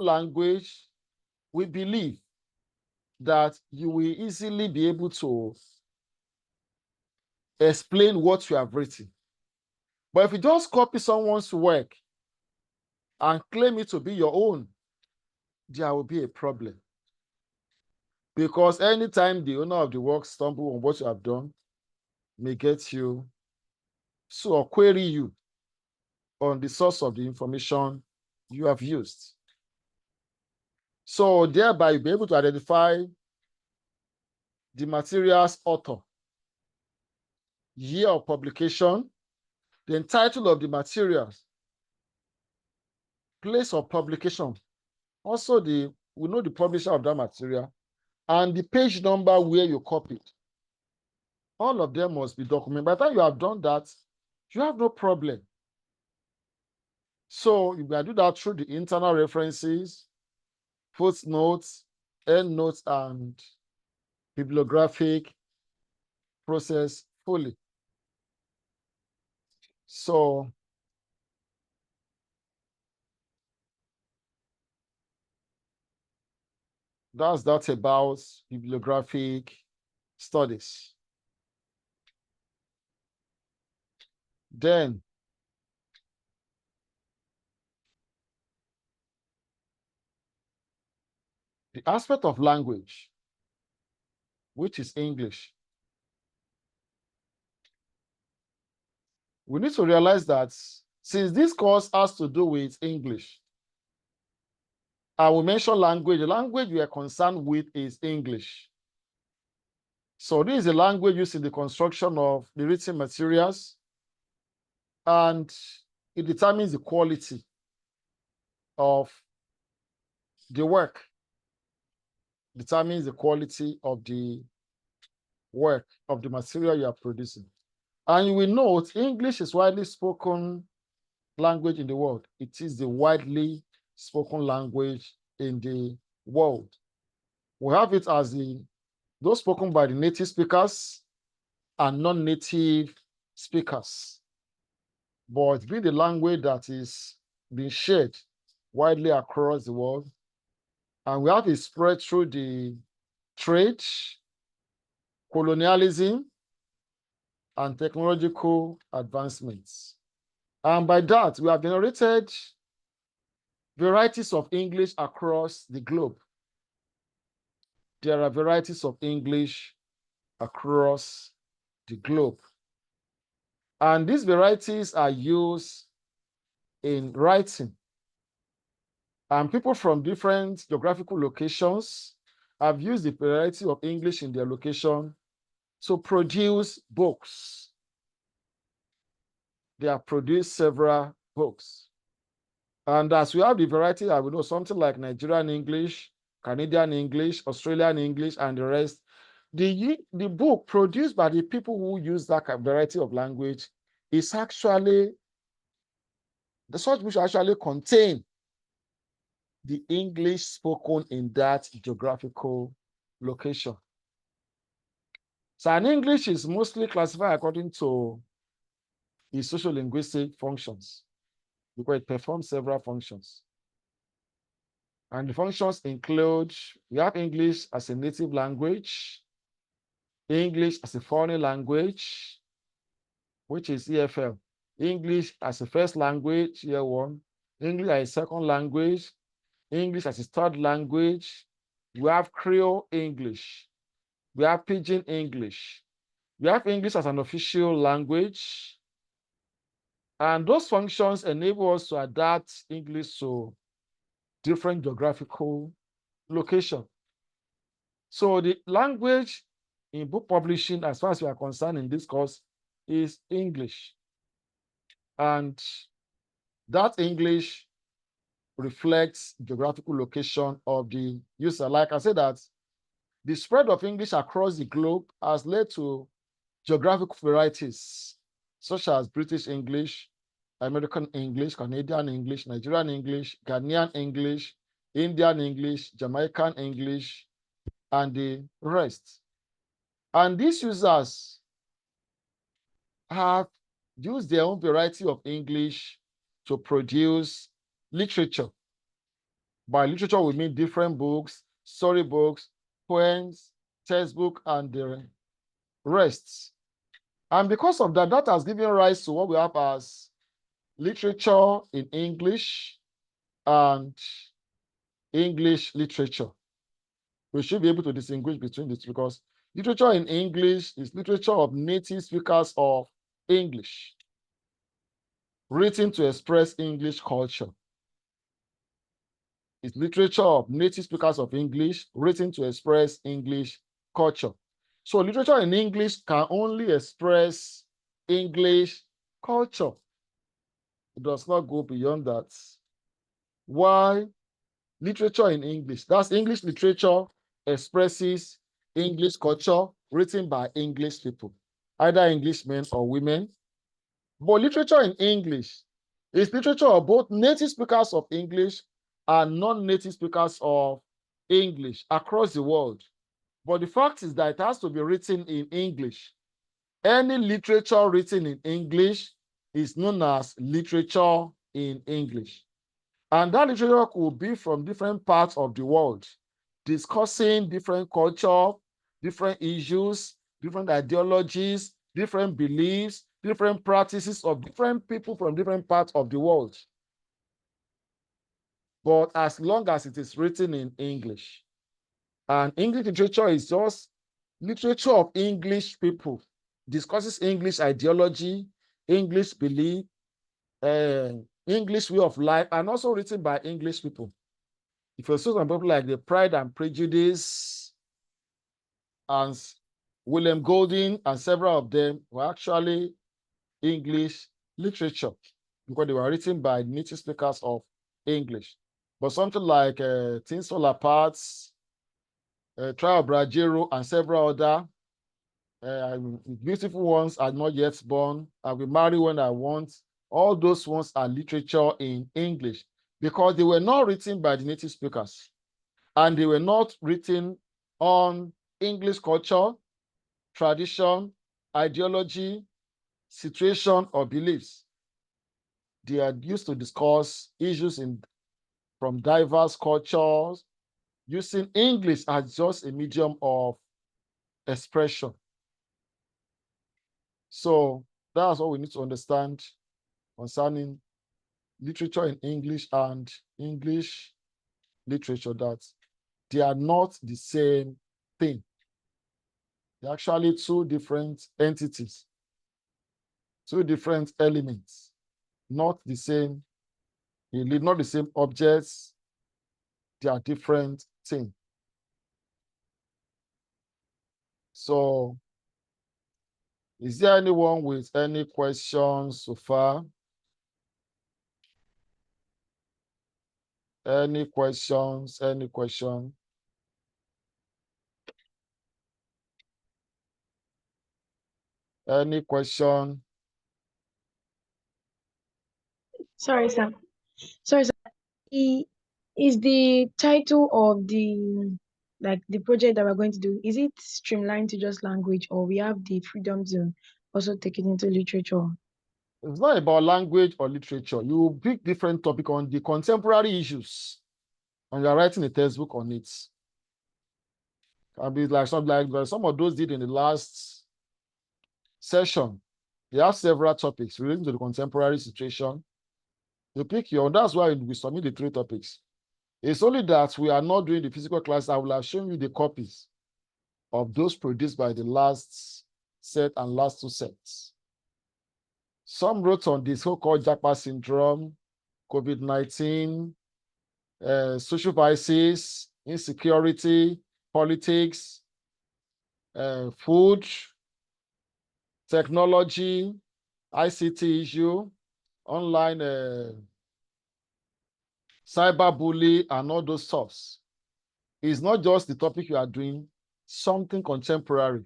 language, we believe that you will easily be able to explain what you have written. But if you just copy someone's work and claim it to be your own, there will be a problem. Because anytime the owner of the work stumbles on what you have done, may get you sue or query you on the source of the information you have used. So thereby, you'll be able to identify the material's author, year of publication, the title of the materials, place of publication, also we know the publisher of that material, and the page number where you copied. All of them must be documented. By the time you have done that, you have no problem. So you can do that through the internal references, footnotes, endnotes, and bibliographic process fully. So that's that about bibliographic studies. Then the aspect of language, which is English. We need to realize that since this course has to do with English, I will mention language. The language we are concerned with is English. So this is a language used in the construction of the written materials, and it determines the quality of the work, determines the quality of the work, of the material you are producing. And you will note English is widely spoken language in the world. It is the widely spoken language in the world. We have it as those spoken by the native speakers and non-native speakers. But it's been the language that is being shared widely across the world. And we have it spread through the trade, colonialism, and technological advancements. And by that, we have generated varieties of English across the globe. There are varieties of English across the globe. And these varieties are used in writing. And people from different geographical locations have used the variety of English in their location to produce books. They have produced several books. And as we have the variety, I will know something like Nigerian English, Canadian English, Australian English, and the rest. The book produced by the people who use that variety of language is actually, the such book actually contain the English spoken in that geographical location. So an English is mostly classified according to its sociolinguistic functions, because it performs several functions. And the functions include, we have English as a native language, English as a foreign language, which is EFL, English as a first language, year one, English as a second language, English as a third language. We have Creole English. We have Pidgin English. We have English as an official language. And those functions enable us to adapt English to different geographical location. So the language in book publishing, as far as we are concerned in this course, is English. And that English reflects geographical location of the user. Like I said, that the spread of English across the globe has led to geographical varieties, such as British English, American English, Canadian English, Nigerian English, Ghanaian English, Indian English, Jamaican English, and the rest. And these users have used their own variety of English to produce literature. By literature, we mean different books, storybooks, poems, textbook, and the rest. And because of that, that has given rise to what we have as literature in English and English literature. We should be able to distinguish between the two because literature in English is literature of native speakers of English, written to express English culture. It's literature of native speakers of English, written to express English culture. So literature in English can only express English culture. It does not go beyond that. Why? Literature in English, that's English literature, expresses English culture written by English people, either Englishmen or women. But literature in English is literature of both native speakers of English and non-native speakers of English across the world. But the fact is that it has to be written in English. Any literature written in English is known as literature in English. And that literature could be from different parts of the world, discussing different culture, different issues, different ideologies, different beliefs, different practices of different people from different parts of the world. But as long as it is written in English, and English literature is just literature of English people, discusses English ideology, English belief, English way of life, and also written by English people. If you see some people like the Pride and Prejudice and William Golding and several of them were actually English literature because they were written by native speakers of English. But something like Things Fall Apart, Trial of Brajero, and several other beautiful ones are not yet born. I will marry when I want. All those ones are literature in English because they were not written by the native speakers and they were not written on English culture, tradition, ideology, situation, or beliefs. They are used to discuss issues from diverse cultures, using English as just a medium of expression. So that's what we need to understand concerning literature in English and English literature, that they are not the same thing. They're actually two different entities, two different elements, not the same, not the same objects. They are different things. So is there anyone with any questions so far? Any questions? Any question? Any question? Sorry, sir. Sorry, sir. Is the title of the project that we're going to do, is it streamlined to just language, or we have the freedom to also take it into literature? It's not about language or literature. You pick different topic on the contemporary issues, and you're writing a textbook on it. Can be like some of those did in the last session. They have several topics relating to the contemporary situation. You pick your own. That's why we submit the 3 topics. It's only that we are not doing the physical class. I will have shown you the copies of those produced by the last set and last 2 sets. Some wrote on the so-called Japa syndrome, COVID-19, social vices, insecurity, politics, food, technology, ICT issue, online cyberbully, and all those stuffs. It's not just the topic you are doing, something contemporary.